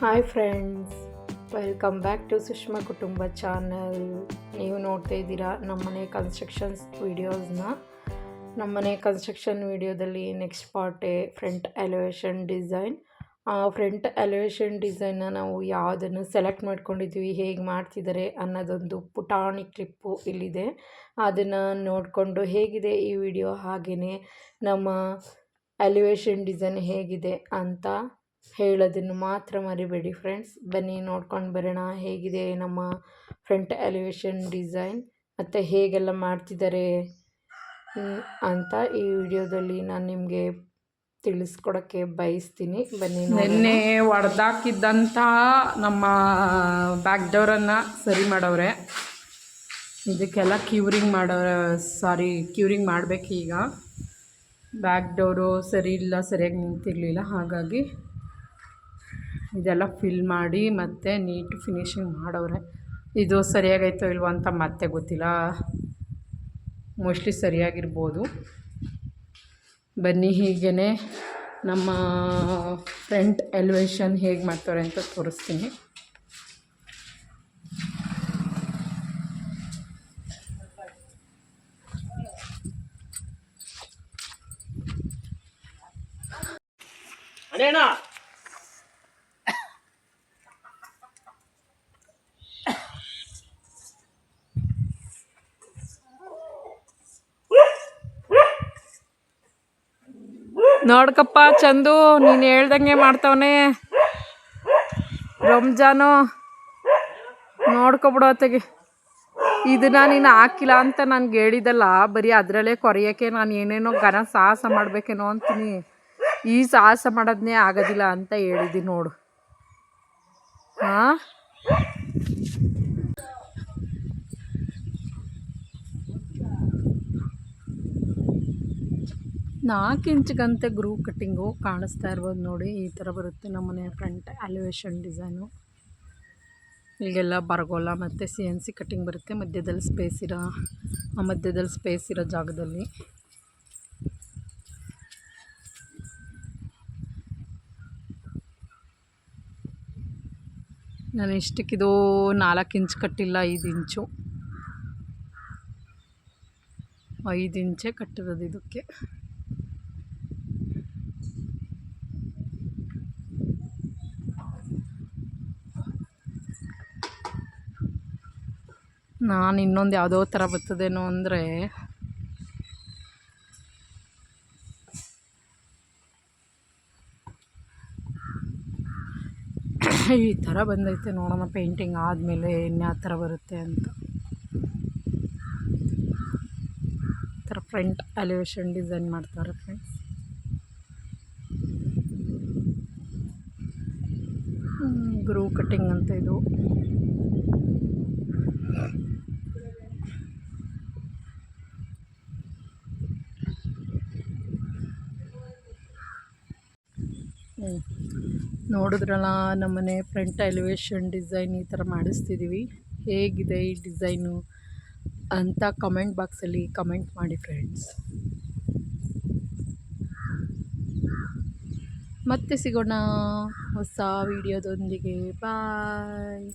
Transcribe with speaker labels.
Speaker 1: Hi friends, welcome back to Sushma ಕುಟುಂಬ channel. ನೀವು ನೋಡ್ತಾ ಇದ್ದೀರಾ ನಮ್ಮನೆ ಕನ್ಸ್ಟ್ರಕ್ಷನ್ಸ್ ವೀಡಿಯೋಸ್ನ. ನಮ್ಮನೆ ಕನ್ಸ್ಟ್ರಕ್ಷನ್ ವೀಡಿಯೋದಲ್ಲಿ ನೆಕ್ಸ್ಟ್ ಪಾರ್ಟೇ front elevation design. Front elevation ಡಿಸೈನ್ನ ನಾವು ಯಾವುದನ್ನು ಸೆಲೆಕ್ಟ್ ಮಾಡ್ಕೊಂಡಿದ್ವಿ, ಹೇಗೆ ಮಾಡ್ತಿದ್ದಾರೆ ಅನ್ನೋದೊಂದು ಪುಟಾಣಿ ಕ್ಲಿಪ್ಪು ಇಲ್ಲಿದೆ. ಅದನ್ನು ನೋಡಿಕೊಂಡು ಹೇಗಿದೆ ಈ ವಿಡಿಯೋ, ಹಾಗೆಯೇ ನಮ್ಮ ಎಲಿವೇಷನ್ ಡಿಸೈನ್ ಹೇಗಿದೆ ಅಂತ ಹೇಳೋದನ್ನು ಮಾತ್ರ ಮರಿಬೇಡಿ ಫ್ರೆಂಡ್ಸ್. ಬನ್ನಿ ನೋಡ್ಕೊಂಡು ಬರೋಣ ಹೇಗಿದೆ ನಮ್ಮ ಫ್ರಂಟ್ ಎಲಿವೇಷನ್ ಡಿಸೈನ್ ಮತ್ತು ಹೇಗೆಲ್ಲ ಮಾಡ್ತಿದ್ದಾರೆ ಅಂತ ಈ ವಿಡಿಯೋದಲ್ಲಿ ನಾನು ನಿಮಗೆ ತಿಳಿಸ್ಕೊಡೋಕ್ಕೆ ಬಯಸ್ತೀನಿ. ಬನ್ನಿ.
Speaker 2: ನಿನ್ನೆ ಹೊಡೆದಾಕಿದ್ದಂಥ ನಮ್ಮ ಬ್ಯಾಕ್ ಡೋರನ್ನು ಸರಿ ಮಾಡವ್ರೆ. ಇದಕ್ಕೆಲ್ಲ ಕ್ಯೂರಿಂಗ್ ಮಾಡಬೇಕು. ಈಗ ಬ್ಯಾಕ್ ಡೋರು ಸರಿ ಇಲ್ಲ, ಸರಿಯಾಗಿ ನಿಂತಿರಲಿಲ್ಲ, ಹಾಗಾಗಿ ಇದೆಲ್ಲ ಫಿಲ್ ಮಾಡಿ ಮತ್ತೆ ನೀಟ್ ಫಿನಿಶಿಂಗ್ ಮಾಡವ್ರೆ. ಇದು ಸರಿಯಾಗೈತೋ ಇಲ್ವೋ ಅಂತ ಮತ್ತೆ ಗೊತ್ತಿಲ್ಲ, ಮೋಸ್ಟ್ಲಿ ಸರಿಯಾಗಿರ್ಬೋದು. ಬನ್ನಿ ಹೀಗೇ ನಮ್ಮ ಫ್ರಂಟ್ ಎಲಿವೇಷನ್ ಹೇಗೆ ಮಾಡ್ತಾರೆ ಅಂತ ತೋರಿಸ್ತೀನಿ. ನೋಡ್ಕಪ್ಪ ಚಂದು, ನೀನು ಹೇಳ್ದಂಗೆ ಮಾಡ್ತವನೆ ರಂಜಾನು. ನೋಡ್ಕೊಬಿಡು ಅತ್ತಗೆ. ಇದನ್ನ ನೀನು ಹಾಕಿಲ್ಲ ಅಂತ ನನಗೆ ಹೇಳಿದಲ್ಲ, ಬರೀ ಅದರಲ್ಲೇ ಕೊರೆಯೋಕ್ಕೆ ನಾನು ಏನೇನೋ ಸಾಹಸ ಮಾಡಬೇಕೇನೋ ಅಂತೀನಿ. ಈ ಸಾಹಸ ಮಾಡೋದನ್ನೇ ಆಗೋದಿಲ್ಲ ಅಂತ ಹೇಳಿದ್ದೀನಿ ನೋಡು. ಹಾಂ, 4 ಇಂಚ್ಗಂತೆ ಗ್ರೂವ್ ಕಟ್ಟಿಂಗು ಕಾಣಿಸ್ತಾ ಇರ್ಬೋದು ನೋಡಿ. ಈ ಥರ ಬರುತ್ತೆ ನಮ್ಮನೆ ಫ್ರಂಟ್ ಎಲಿವೇಷನ್ ಡಿಸೈನು. ಇಲ್ಲೆಲ್ಲ ಬರಗೋಲ್ಲ ಮತ್ತು CNC ಕಟ್ಟಿಂಗ್ ಬರುತ್ತೆ. ಮಧ್ಯದಲ್ಲಿ ಸ್ಪೇಸ್ ಇರೋ ಜಾಗದಲ್ಲಿ ನಾನು ಇಷ್ಟಕ್ಕಿದು 4 ಇಂಚ್ ಕಟ್ಟಿಲ್ಲ, 5 ಇಂಚು 5 ಇಂಚೇ ಕಟ್ಟಿರೋದು ಇದಕ್ಕೆ. ನಾನು ಇನ್ನೊಂದು ಯಾವುದೋ ಥರ ಬರ್ತದೇನೋ ಅಂದರೆ ಈ ಥರ ಬಂದೈತೆ. ನೋಡೋಣ ಪೇಂಟಿಂಗ್ ಆದಮೇಲೆ ಇನ್ಯಾವ ಥರ ಬರುತ್ತೆ ಅಂತ. ಈ ಥರ ಫ್ರಂಟ್ ಎಲಿವೇಷನ್ ಡಿಸೈನ್ ಮಾಡ್ತಾರೆ ಫ್ರೆಂಡ್ಸ್. ಗ್ರೂವ್ ಕಟ್ಟಿಂಗ್ ಅಂತ ಇದು. ನೋಡಿದ್ರಲ್ಲ ನಮ್ಮನೆ ಫ್ರಂಟ್ ಎಲಿವೇಷನ್ ಡಿಸೈನ್ ಈ ಥರ ಮಾಡಿಸ್ತಿದ್ದೀವಿ. ಹೇಗಿದೆ ಈ ಡಿಸೈನು ಅಂತ ಕಮೆಂಟ್ ಬಾಕ್ಸಲ್ಲಿ ಕಮೆಂಟ್ ಮಾಡಿ ಫ್ರೆಂಡ್ಸ್. ಮತ್ತೆ ಸಿಗೋಣ ಹೊಸ ವಿಡಿಯೋದೊಂದಿಗೆ. ಬಾಯ್.